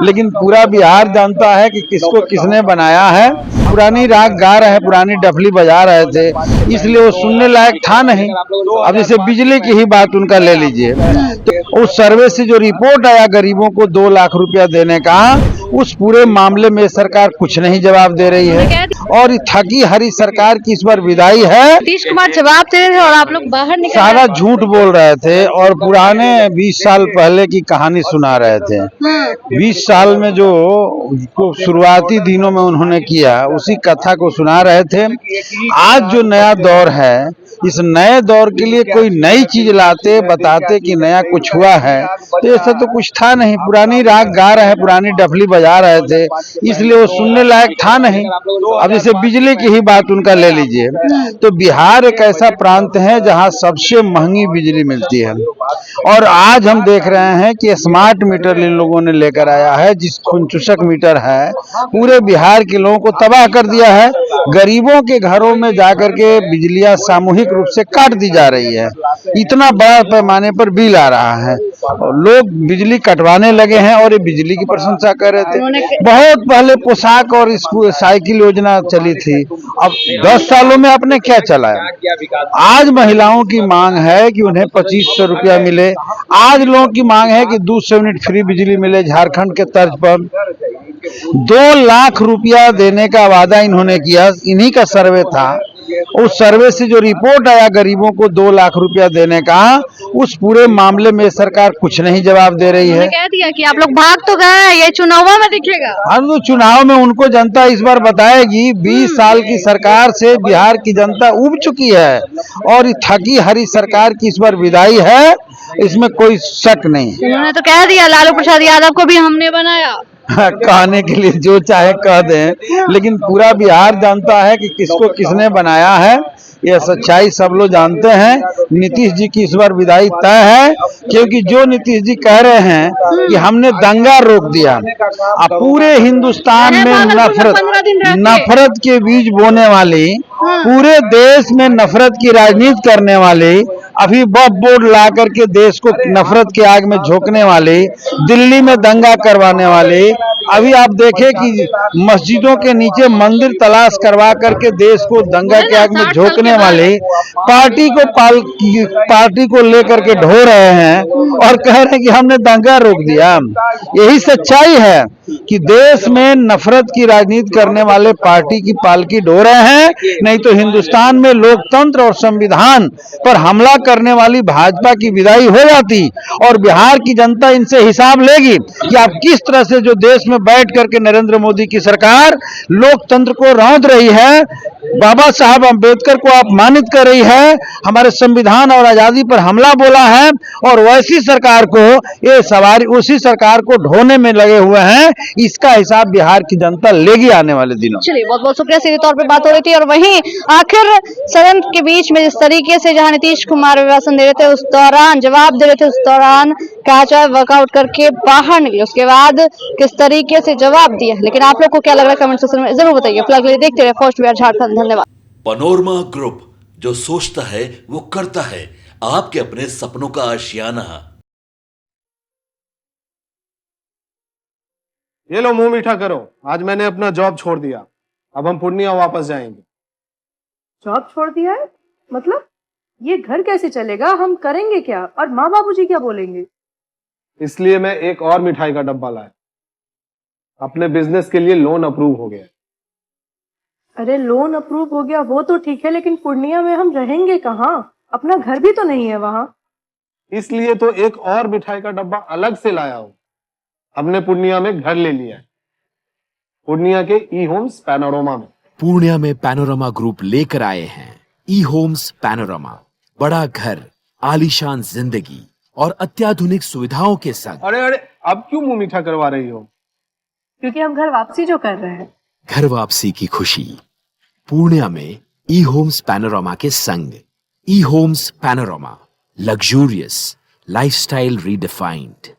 लेकिन पूरा बिहार जानता है कि किसको किसने बनाया है। पुरानी राग गा रहे हैं, पुरानी डफली बजा रहे थे, इसलिए वो सुनने लायक था नहीं। अब जैसे बिजली की ही बात उनका ले लीजिए, तो उस सर्वे से जो रिपोर्ट आया गरीबों को 2 लाख रुपया देने का, उस पूरे मामले में सरकार कुछ नहीं जवाब दे रही है। और ठगी हरी सरकार की इस बार विदाई है। नीतीश कुमार जवाब दे रहे थे और आप लोग बाहर निकल सारा झूठ बोल रहे थे और पुराने 20 साल पहले की कहानी सुना रहे थे। 20 साल में जो शुरुआती दिनों में उन्होंने किया, उसी कथा को सुना रहे थे। आज जो नया दौर है, इस नए दौर के लिए कोई नई चीज लाते, बताते कि नया कुछ हुआ है, तो ऐसा तो कुछ था नहीं। पुरानी राग गा रहे हैं, पुरानी डफली बजा रहे थे, इसलिए वो सुनने लायक था नहीं। अब जैसे बिजली की ही बात उनका ले लीजिए, तो बिहार एक ऐसा प्रांत है जहां सबसे महंगी बिजली मिलती है। और आज हम देख रहे हैं कि स्मार्ट मीटर इन लोगों ने लेकर आया है, जिस खूनचूसक मीटर है, पूरे बिहार के लोगों को तबाह कर दिया है। गरीबों के घरों में जाकर के बिजलियां सामूहिक रूप से काट दी जा रही है। इतना बड़ा पैमाने पर बिल आ रहा है और लोग बिजली कटवाने लगे हैं और ये बिजली की प्रशंसा कर रहे थे। बहुत पहले पोशाक और साइकिल योजना चली थी, अब 10 सालों में आपने क्या चलाया। आज महिलाओं की मांग है कि उन्हें 2500 रुपया मिले। आज लोगों की मांग है कि 2 यूनिट फ्री बिजली मिले झारखंड के तर्ज पर। 2 लाख रुपया देने का वादा इन्होंने किया, इन्हीं का सर्वे था। उस सर्वे से जो रिपोर्ट आया गरीबों को 2 लाख रुपया देने का, उस पूरे मामले में सरकार कुछ नहीं जवाब दे रही है। कह दिया कि आप लोग भाग तो गए, ये चुनावों में दिखेगा। हाँ, तो चुनाव में उनको जनता इस बार बताएगी। 20 साल की सरकार से बिहार की जनता उब चुकी है और ठगी हरी सरकार की इस बार विदाई है, इसमें कोई शक नहीं। उन्होंने तो कह दिया लालू प्रसाद यादव को भी हमने बनाया। कहने के लिए जो चाहे कह दें, लेकिन पूरा बिहार जानता है कि किसको किसने बनाया है। यह सच्चाई सब लोग जानते हैं। नीतीश जी की इस बार विदाई तय है, क्योंकि जो नीतीश जी कह रहे हैं कि हमने दंगा रोक दिया। अब पूरे हिंदुस्तान में नफरत के बीज बोने वाली, पूरे देश में नफरत की राजनीति करने वाली, अभी वक्फ बोर्ड ला करके देश को नफरत की आग में झोंकने वाली, दिल्ली में दंगा करवाने वाली, अभी आप देखें कि मस्जिदों के नीचे मंदिर तलाश करवा करके देश को दंगा की आग में झोंकने वाले पार्टी को लेकर के ढो रहे हैं और कह रहे हैं कि हमने दंगा रोक दिया। यही सच्चाई है कि देश में नफरत की राजनीति करने वाले पार्टी की पालकी ढो रहे हैं। नहीं तो हिंदुस्तान में लोकतंत्र और संविधान पर हमला करने वाली भाजपा की विदाई हो जाती और बिहार की जनता इनसे हिसाब लेगी कि आप किस तरह से जो देश में बैठ करके नरेंद्र मोदी की सरकार लोकतंत्र को रौंद रही है, बाबा साहब अंबेडकर को अपमानित कर रही है, हमारे संविधान और आजादी पर हमला बोला है, और वैसी सरकार को ये सवारी उसी सरकार को ढोने में लगे हुए हैं। इसका हिसाब बिहार की जनता लेगी आने वाले दिनों। चलिए, बहुत बहुत शुक्रिया। सीधे तौर पे बात हो रही थी और वहीं आखिर सदन के बीच में जिस तरीके से जहां नीतीश कुमार अभिभाषण दे रहे थे, उस दौरान जवाब दे रहे थे, उस दौरान कहा चाहे वर्कआउट करके बाहर निकले, उसके बाद किस तरीके से जवाब दिया। लेकिन आप लोग को क्या लग रहा है कमेंट सेक्शन में जरूर बताइए। फिलहाल के लिए देखते रहे फर्स्ट बिहार झारखंड। धन्यवाद। पैनोरमा ग्रुप, जो सोचता है वो करता है। आपके अपने सपनों का आशियाना। ये लो, मुंह मीठा करो। आज मैंने अपना जॉब छोड़ दिया, अब हम पूर्णिया वापस जाएंगे। जॉब छोड़ दिया है? मतलब ये घर कैसे चलेगा? हम करेंगे क्या? और माँ बाबूजी क्या बोलेंगे? इसलिए मैं एक और मिठाई का डब्बा लाया। अपने बिजनेस के लिए लोन अप्रूव हो गया। अरे लोन अप्रूव हो गया वो तो ठीक है, लेकिन पूर्णिया में हम रहेंगे कहाँ? अपना घर भी तो नहीं है वहाँ। इसलिए तो एक और मिठाई का डब्बा अलग से लाया हूँ। हमने पूर्णिया में घर ले लिया है, पूर्णिया के ई होम्स पैनोरमा में। पूर्णिया में पैनोरमा ग्रुप लेकर आए हैं ई होम्स पैनोरमा। बड़ा घर, आलीशान जिंदगी और अत्याधुनिक सुविधाओं के संग। अरे अब क्यों मुंह मीठा करवा रही हो? क्योंकि हम घर वापसी जो कर रहे हैं। घर वापसी की खुशी पूर्णिया में ई होम्स पैनोरमा के संग। ई Homes Panorama, luxurious lifestyle redefined.